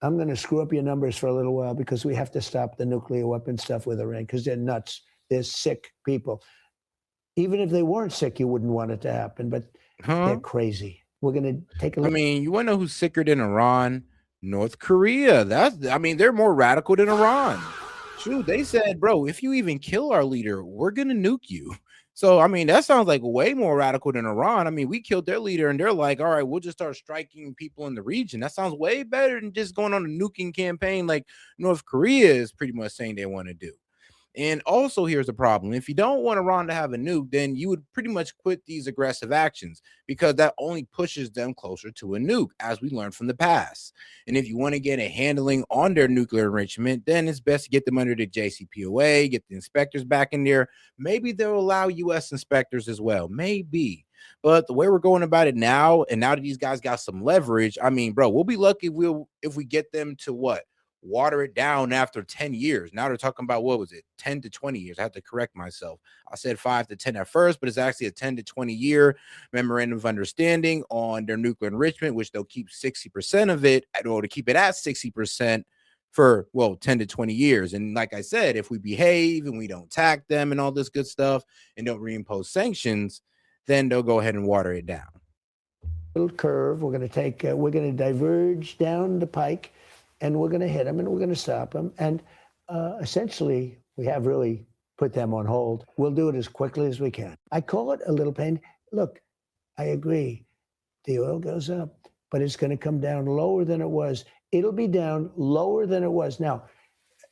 I'm going to screw up your numbers for a little while, because we have to stop the nuclear weapon stuff with Iran, because they're nuts. They're sick people. Even if they weren't sick, you wouldn't want it to happen, but they're crazy. We're going to take a look. I mean, you want to know who's sicker than Iran? North Korea. They're more radical than Iran. Shoot, they said, bro, if you even kill our leader, we're going to nuke you. So, I mean, that sounds like way more radical than Iran. I mean, we killed their leader and they're like, all right, we'll just start striking people in the region. That sounds way better than just going on a nuking campaign like North Korea is pretty much saying they want to do. And also, here's the problem. If you don't want Iran to have a nuke, then you would pretty much quit these aggressive actions, because that only pushes them closer to a nuke, as we learned from the past. And if you want to get a handling on their nuclear enrichment, then it's best to get them under the JCPOA, get the inspectors back in there. Maybe they'll allow U.S. inspectors as well. Maybe. But the way we're going about it now, and now that these guys got some leverage, I mean, bro, we'll be lucky if we get them to what? Water it down after 10 years. Now they're talking about, what was it, 10 to 20 years. I have to correct myself. I said 5 to 10 at first, but it's actually a 10 to 20 year memorandum of understanding on their nuclear enrichment, which they'll keep 60% of it, or to keep it at 60% for 10 to 20 years. And like I said, if we behave and we don't attack them and all this good stuff and don't reimpose sanctions, then they'll go ahead and water it down. Little curve. We're going to diverge down the pike, and we're going to hit them, and we're going to stop them. And essentially, we have really put them on hold. We'll do it as quickly as we can. I call it a little pain. Look, I agree. The oil goes up, but it's going to come down lower than it was. It'll be down lower than it was. Now,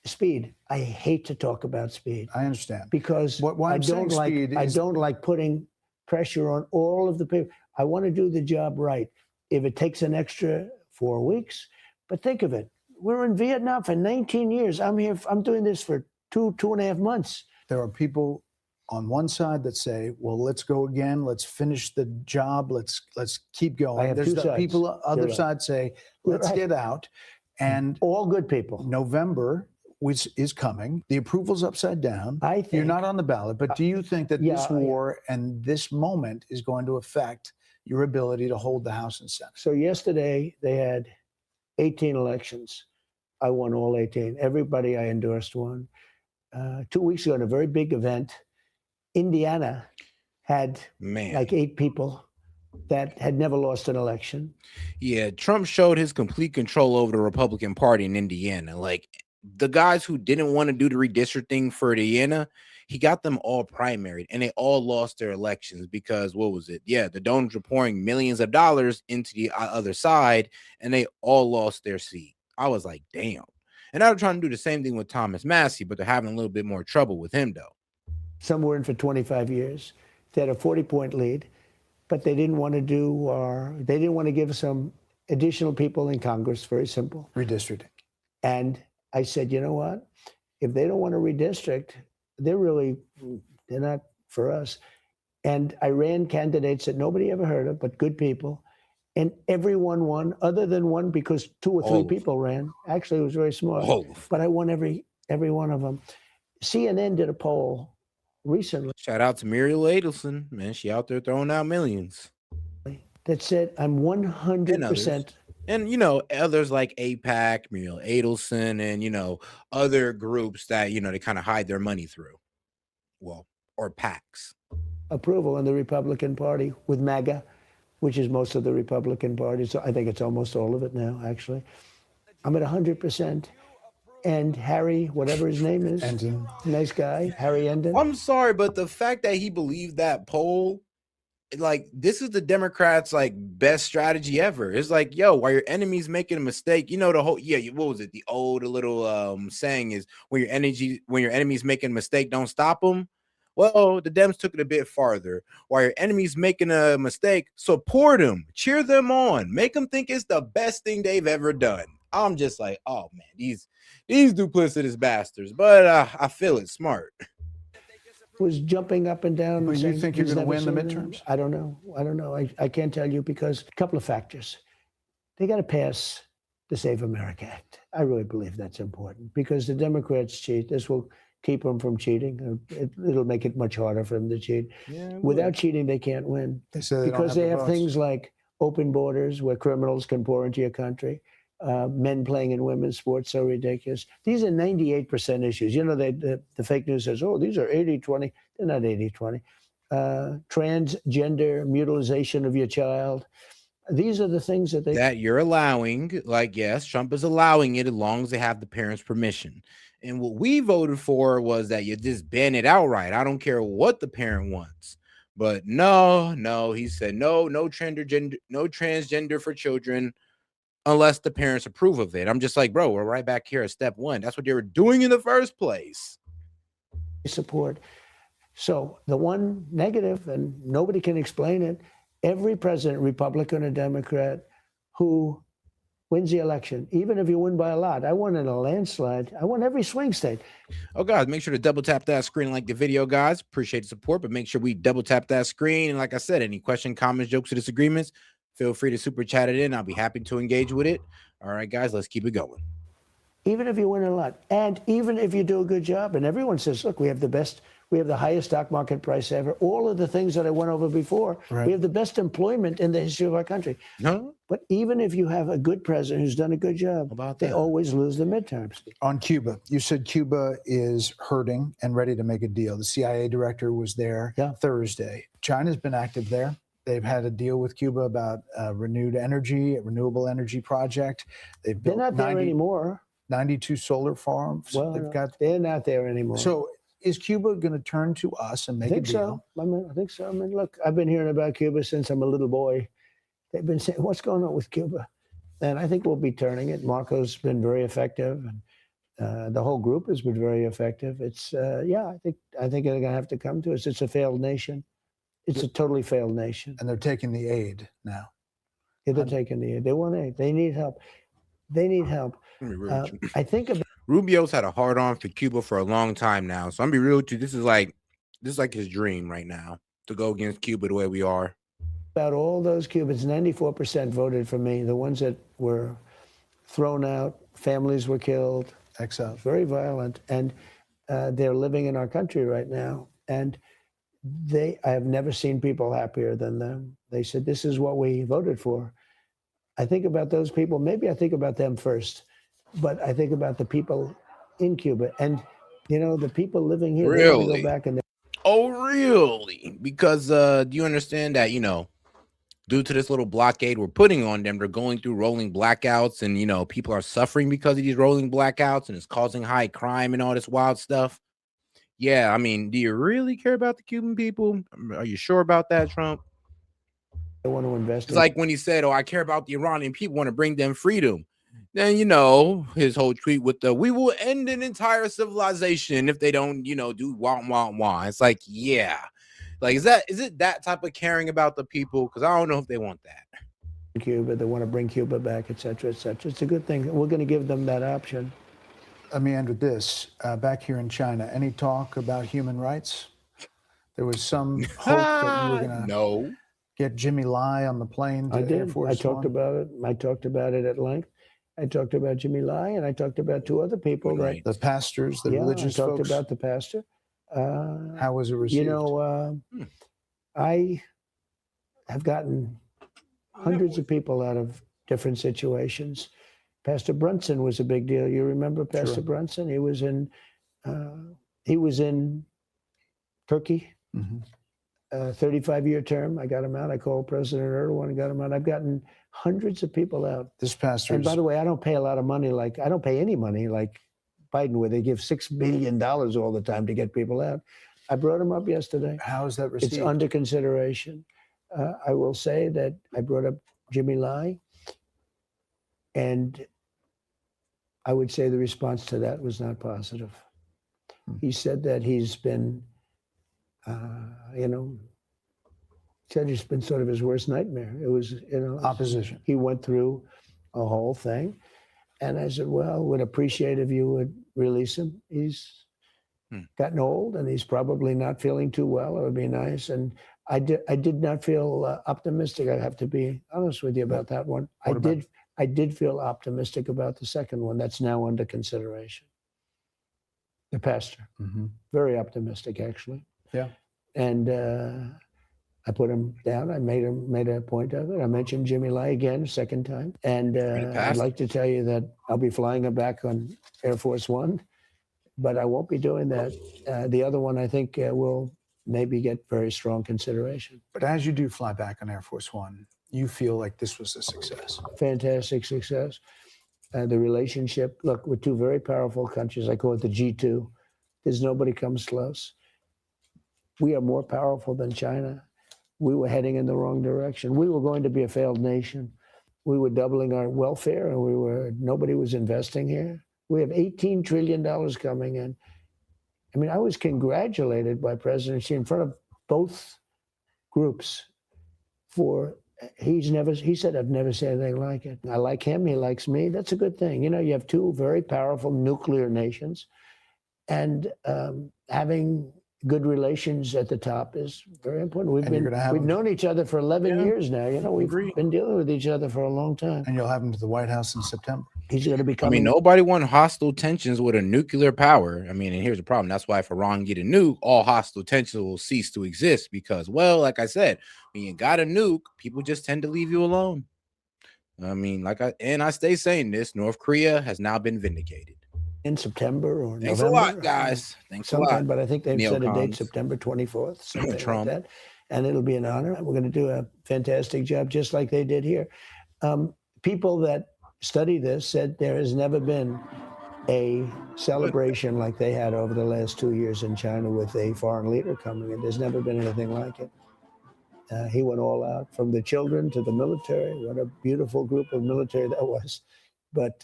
speed. I hate to talk about speed. I understand. Because I don't like putting pressure on all of the people. I want to do the job right. If it takes an extra 4 weeks, but think of it. We're in Vietnam for 19 years. I'm here. I'm doing this for 2.5 months. There are people on one side that say, well, let's go again. Let's finish the job. Let's keep going. I have There's two sides. People on the other side say, let's get out. And all good people. November, which is coming, the approval's upside down. I think you're not on the ballot, but do you think that this war and this moment is going to affect your ability to hold the House and Senate? So yesterday they had 18 elections. I won all 18. Everybody I endorsed won. 2 weeks ago, in a very big event, Indiana had like 8 people that had never lost an election. Yeah, Trump showed his complete control over the Republican Party in Indiana. Like, the guys who didn't want to do the redistricting for Indiana, he got them all primaried, and they all lost their elections because, what was it? Yeah, the donors were pouring millions of dollars into the other side, and they all lost their seat. I was like, damn. And now they're trying to do the same thing with Thomas Massey, but they're having a little bit more trouble with him, though. Some were in for 25 years. They had a 40-point lead, but they didn't want to they didn't want to give some additional people in Congress. Very simple. Redistricting. And I said, you know what? If they don't want to redistrict, they're not for us. And I ran candidates that nobody ever heard of, but good people. And everyone won, other than one, because 2 or 3 people ran. Actually, it was very small. But I won every one of them. CNN did a poll recently. Shout out to Muriel Adelson, man. She out there throwing out millions. That said, I'm 100%. And, you know, others like AIPAC, Muriel Adelson, and, you know, other groups that, you know, they kind of hide their money through. Well, or PACs. Approval in the Republican Party with MAGA. which is most of the Republican Party. So I think it's almost all of it now, actually. I'm at 100%. And Harry, whatever his name is, Enden. nice guy, Harry Enden. I'm sorry, but the fact that he believed that poll, like, this is the Democrats' like best strategy ever. It's like, yo, while your enemy's making a mistake, you know, the whole what was it? The old little saying is when your enemy's making a mistake, don't stop them. Well, the Dems took it a bit farther. While your enemy's making a mistake, support them, cheer them on, make them think it's the best thing they've ever done. I'm just like, oh man, these duplicitous bastards. But I feel it smart. Was jumping up and down. But you saying think you're he's going to never win the seen them. midterms? I don't know. I can't tell you because a couple of factors. They got to pass the Save America Act. I really believe that's important because the Democrats cheat. This will keep them from cheating. It'll make it much harder for them to cheat. Yeah, Without cheating, they can't win They say because they have votes. things like open borders where criminals can pour into your country. Men playing in women's sports so ridiculous. These are 98% issues. You know, the fake news says, oh, these are 80-20. They're not 80-20. Transgender mutilization of your child. These are the things that you're allowing. Like, yes, Trump is allowing it as long as they have the parents' permission. And what we voted for was that you just ban it outright. I don't care what the parent wants. But no, he said no transgender for children unless the parents approve of it. I'm just like, bro, we're right back here at step one. That's what they were doing in the first place. Support. So the one negative, and nobody can explain it, every president, Republican or Democrat, who wins the election, even if you win by a lot, I won in a landslide. I won every swing state. Oh, guys, make sure to double tap that screen and like the video, guys. Appreciate the support, but make sure we double tap that screen. And like I said, any question, comments, jokes, or disagreements, feel free to super chat it in. I'll be happy to engage with it. All right, guys, let's keep it going. Even if you win a lot, and even if you do a good job, and everyone says, look, we have the highest stock market price ever, all of the things that I went over before. Right. We have the best employment in the history of our country. No. But even if you have a good president who's done a good job, they always lose the midterms. On Cuba, you said Cuba is hurting and ready to make a deal. The CIA director was there Thursday. China's been active there. They've had a deal with Cuba about renewable energy project. They're not there anymore. 92 solar farms. Well, they're not there anymore. So is Cuba going to turn to us and make a deal? I think so. I mean, look, I've been hearing about Cuba since I'm a little boy. They've been saying, what's going on with Cuba? And I think we'll be turning it. Marco's been very effective, and the whole group has been very effective. It's, I think they're going to have to come to us. It's a failed nation. It's a totally failed nation. And they're taking the aid now. Yeah, they're taking the aid. They want aid. They need help. I think Rubio's had a hard on for Cuba for a long time now. So I'm gonna be real with you. This is like his dream right now to go against Cuba the way we are. About all those Cubans, 94% voted for me. The ones that were thrown out, families were killed, exiled, very violent, and they're living in our country right now. And I have never seen people happier than them. They said, this is what we voted for. I think about those people. Maybe I think about them first, but I think about the people in Cuba and, the people living here. Really? They want to go back and oh, really? Because do you understand that, due to this little blockade we're putting on them, they're going through rolling blackouts and, people are suffering because of these rolling blackouts and it's causing high crime and all this wild stuff. Yeah, I mean, do you really care about the Cuban people? Are you sure about that, Trump? I want to invest. It's like when he said, I care about the Iranian people, want to bring them freedom. Then, his whole tweet with we will end an entire civilization if they don't, do wah. It's like, yeah. Like, is it that type of caring about the people? Because I don't know if they want that. Cuba, they want to bring Cuba back, et cetera, et cetera. It's a good thing. We're going to give them that option. Let me end with this. Back here in China, any talk about human rights? There was some hope that you were going to get Jimmy Lai on the plane to Air Force One. I talked about it. I talked about it at length. I talked about Jimmy Lai, and I talked about two other people. Right. The pastors, the religious folks. I talked about the pastor. How was it received? I have gotten hundreds of people out of different situations. Pastor Brunson was a big deal. You remember Pastor Brunson? He was in Turkey. Mm-hmm. 35-year term. I got him out. I called President Erdogan and got him out. I've gotten hundreds of people out. This pastor. And by the way, I don't pay a lot of money. Like I don't pay any money like Biden, where they give $6 billion all the time to get people out. I brought him up yesterday. How is that received? It's under consideration. I will say that I brought up Jimmy Lai, and I would say the response to that was not positive. He said that he's been, said it's been sort of his worst nightmare. It was, opposition. He went through a whole thing. And I said, well, would appreciate if you would release him. He's gotten old and he's probably not feeling too well. It would be nice. And I did not feel optimistic. I have to be honest with you about that one. I did feel optimistic about the second one that's now under consideration. The pastor. Very optimistic, actually. Yeah. And I put him down. I made a point of it. I mentioned Jimmy Lai again, second time. And I'd like to tell you that I'll be flying him back on Air Force One, but I won't be doing that. The other one, I think, will maybe get very strong consideration. But as you do fly back on Air Force One, you feel like this was a success. Fantastic success. The relationship, look, with two very powerful countries, I call it the G2. There's nobody comes close. We are more powerful than China. We were heading in the wrong direction. We were going to be a failed nation. We were doubling our welfare, and nobody was investing here. We have $18 trillion coming in. I mean, I was congratulated by President Xi in front of both groups he said, I've never said anything like it. I like him, he likes me. That's a good thing. You have two very powerful nuclear nations, and having good relations at the top is very important. We've known each other for 11 years now. We've been dealing with each other for a long time. And you'll have him to the White House in September. He's going to be coming. I mean, nobody want hostile tensions with a nuclear power. I mean, and here's the problem. That's why if Iran get a nuke, all hostile tensions will cease to exist because, well, like I said, when you got a nuke, people just tend to leave you alone. I mean, I stay saying this, North Korea has now been vindicated. In September or Thanks November. Thanks a lot, guys. Thanks a lot. But I think they've set a date, September 24th, something like that. And it'll be an honor. We're going to do a fantastic job, just like they did here. People that study this said there has never been a celebration like they had over the last 2 years in China with a foreign leader coming in. There's never been anything like it. He went all out, from the children to the military. What a beautiful group of military that was. But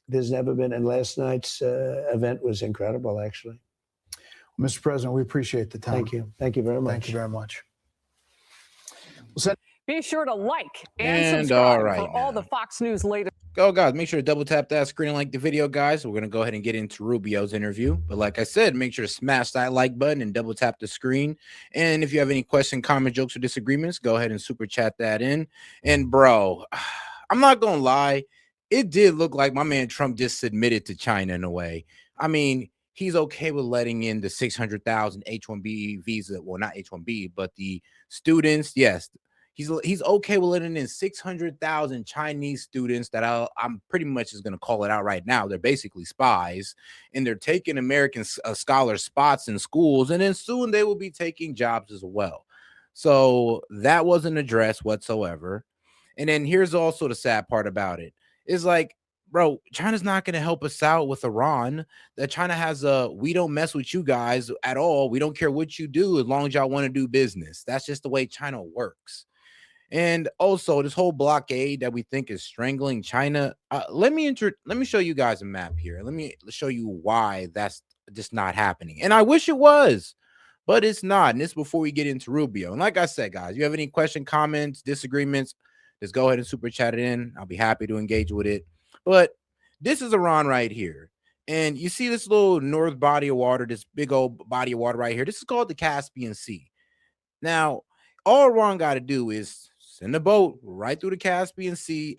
there's never been, and last night's event was incredible, actually. Mr. President, we appreciate the time. Thank you. Thank you very much. Thank you very much. Be sure to like and subscribe for all the Fox News latest. Go, guys. Make sure to double tap that screen and like the video, guys. We're going to go ahead and get into Rubio's interview. But like I said, make sure to smash that like button and double tap the screen. And if you have any questions, comments, jokes, or disagreements, go ahead and super chat that in. And bro, I'm not going to lie. It did look like my man Trump just submitted to China in a way. I mean, he's okay with letting in the 600,000 H-1B visa. Well, not H-1B, but the students. Yes, he's okay with letting in 600,000 Chinese students that I'm pretty much just going to call it out right now. They're basically spies, and they're taking American scholars spots in schools, and then soon they will be taking jobs as well. So that wasn't addressed whatsoever. And then here's also the sad part about it. Is like, bro, China's not going to help us out with Iran. That China has we don't mess with you guys at all. We don't care what you do as long as y'all want to do business. That's just the way China works. And also this whole blockade that we think is strangling China. Let me show you guys a map here. Let me show you why that's just not happening. And I wish it was, but it's not. And this before we get into Rubio. And like I said, guys, you have any question, comments, disagreements, just go ahead and super chat it in. I'll be happy to engage with it. But this is Iran right here. And you see this little north body of water, this big old body of water right here. This is called the Caspian Sea. Now, all Iran got to do is send a boat right through the Caspian Sea